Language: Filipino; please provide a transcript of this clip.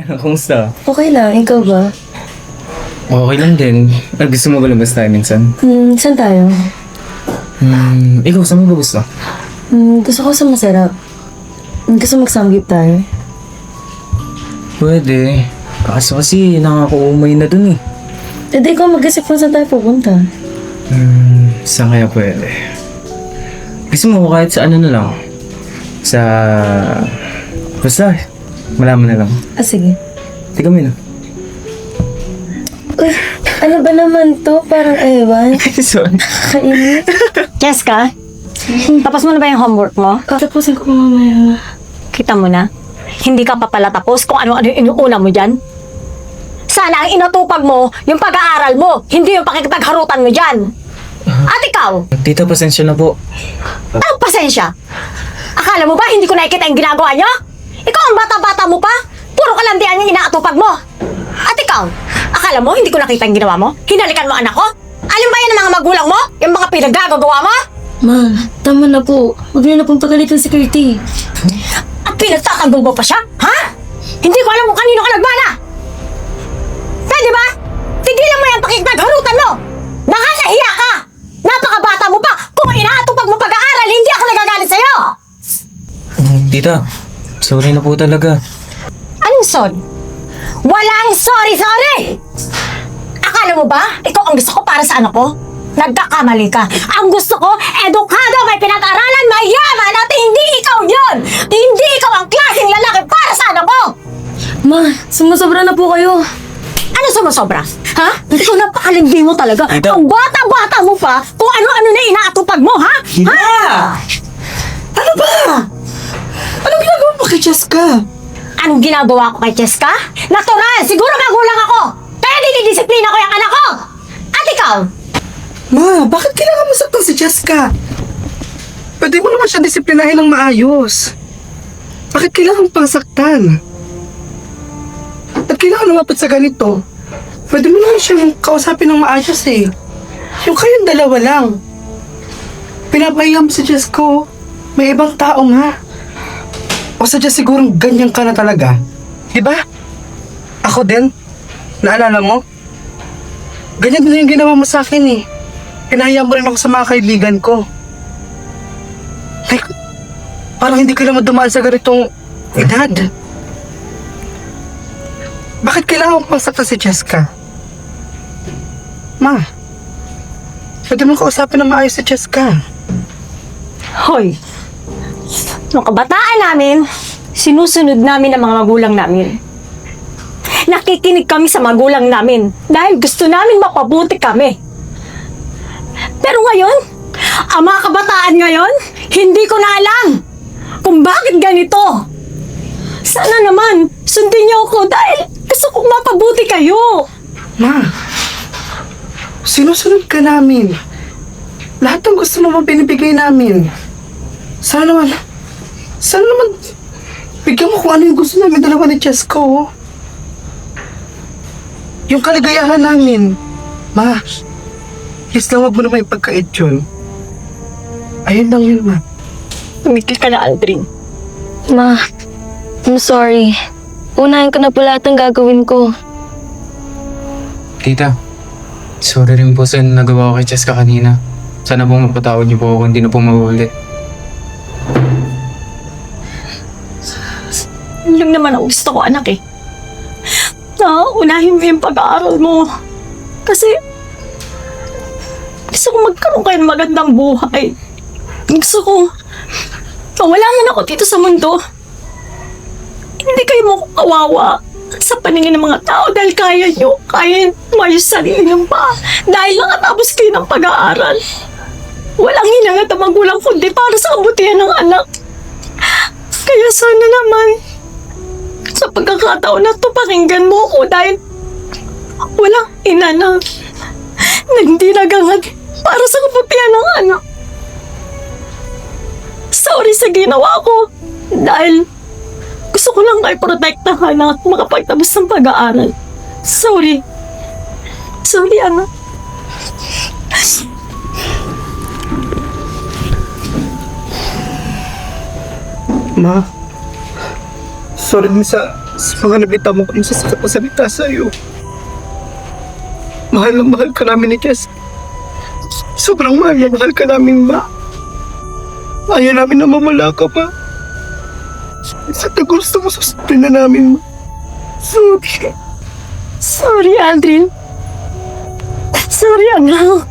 Kumusta? Okay lang, ikaw ba? Okay lang din. Gusto mo ba lumabas tayo minsan? Saan tayo? Ikaw, saan mo ba gusto? Gusto ko sa masarap. Gusto mag-samgyup tayo. Pwede. Kaso kasi nakakaumay na dun eh. E di ikaw mag-isip kung saan tayo pupunta. Saan kaya pwede? Gusto mo kahit sa ano na lang? Sa... Basta, malaman na lang. Sige. Tika mo na. Uy, ano ba naman to? Parang ewan. Sorry. Kainit. Jessica, tapos mo na ba yung homework mo? Tapusin ko pa mamaya. Kita mo na. Hindi ka pa pala tapos kung ano-ano yung inuuna mo dyan. Sana ang inatupag mo, yung pag-aaral mo, hindi yung pakikipagharutan mo dyan. At ikaw, Tita, pasensya na po. anong pasensya? Akala mo ba hindi ko nakikita yung ginagawa nyo? Ikaw ang bata-bata mo pa? Puro kalandian yung inaatupag mo. At ikaw, akala mo hindi ko nakita yung ginawa mo? Hinalikan mo anak ko? Alam ba yan ang mga magulang mo? Yung mga pinagagagawa mo? Ma, tama na po. Huwag niyo na pong pagalitan si Curty. At pinagtatanggol mo pa siya? Ha? Hindi ko alam kung kanino ka nagmana! Pwede ba? Tigilan mo yung pakikipagharutan mo! Nakakahiya ka! Napakabata mo pa! Kung inaatupag mo pag-aaral, hindi ako nagagalit sa'yo! Tita, sorry na po talaga. Anong sorry? Walang sorry! Akala mo ba, ikaw ang gusto ko para sa anak ko? Nagkakamali ka. Ang gusto ko, edukado, may pinag-aralan, mayaman, at hindi ikaw yun! Hindi ikaw ang klaseng lalaki para sa anak ko! Ma, sumusobra na po kayo. Ano sumusobra? Ha? Ikaw napakalindi mo talaga. Tita. Ang bata-bata mo pa, kung ano-ano na inaatupag mo, ha? Tita! Ha? Ano ba? Anong ginagawa mo kay Jessica? Anong ginagawa ko kay Cheska? Natural! Siguro magulang ako! Kaya dinidisiplina ko yung anak ko! At ikaw? Ma, bakit kailangan mo saktan si Jessica? Pwede mo naman siya disiplinahin ng maayos. Bakit kailangan pang saktan? At kailangan lumapit sa ganito? Pwede mo naman siyang kausapin ng maayos eh. Yung kayong dalawa lang. Pinapahiya mo si Jessica, oh. May ibang tao nga. O sadya sigurong ganyan ka na talaga. Diba? Ako din. Naalala mo? Ganyan din yung ginawa mo sa akin eh. Pinahaya mo rin ako sa mga kaibigan ko. Like, parang hindi ka naman dumaan sa ganitong edad. Bakit kailangan mo pang saktan si Jessica? Ma, pwede mo kausapin ng maayos si Jessica. Hoy! Nung kabataan namin, sinusunod namin ang mga magulang namin. Nakikinig kami sa magulang namin dahil gusto namin mapabuti kami. Pero ngayon, ang mga kabataan ngayon, hindi ko na alam kung bakit ganito. Sana naman, sundin niyo ako dahil gusto kong mapabuti kayo. Ma, sinusunod ka namin. Lahat ng gusto mo binibigay namin. Sana naman, bigyan mo kung ano yung gusto namin dalawa ni Jessica, oh. Yung kaligayahan namin. Ma, please lang wag mo naman ipagkait yun. Ayun lang yun, ma. Tumigil ka na, Aldrin. Ma, I'm sorry. Unahin ko na po lahat ng gagawin ko. Tita, sorry rin po sa nagawa ko kay Cheska kanina. Sana po mapatawad niyo po ako kung hindi na po mauulit. Yun lang naman ang gusto ko, anak eh. Na, unahin mo yung pag-aaral mo. Kasi, gusto ko magkaroon kayo ng magandang buhay. Gusto ko, wala man ako dito sa mundo. Hindi kayo mo kawawa sa paningin ng mga tao dahil kaya mayos sarili nyo pa. Dahil nakatapos kayo ng pag-aaral. Walang hinangat ang magulang kundi para sa kabutihan ng anak. Kaya sana naman, sa pagkakataon na to, pakinggan mo ko dahil walang ina na hindi nagangad para sa kabutihan ng anak. Sorry sa ginawa ko dahil gusto ko lang kayo protektahan at makapagtapos ng pag-aaral. Sorry. Sorry, anak. Ma, sorry din sa Sa mga nabita mo kung sasalita sa'yo. Mahal na mahal ka namin ni Jess. Sobrang mahal na mahal ka namin, Ma. Ayaw namin na mamala ka, Ma. Sa gusto mo, susupin na namin, Ma. Sorry. Sorry, Aldrin. Sorry, anak.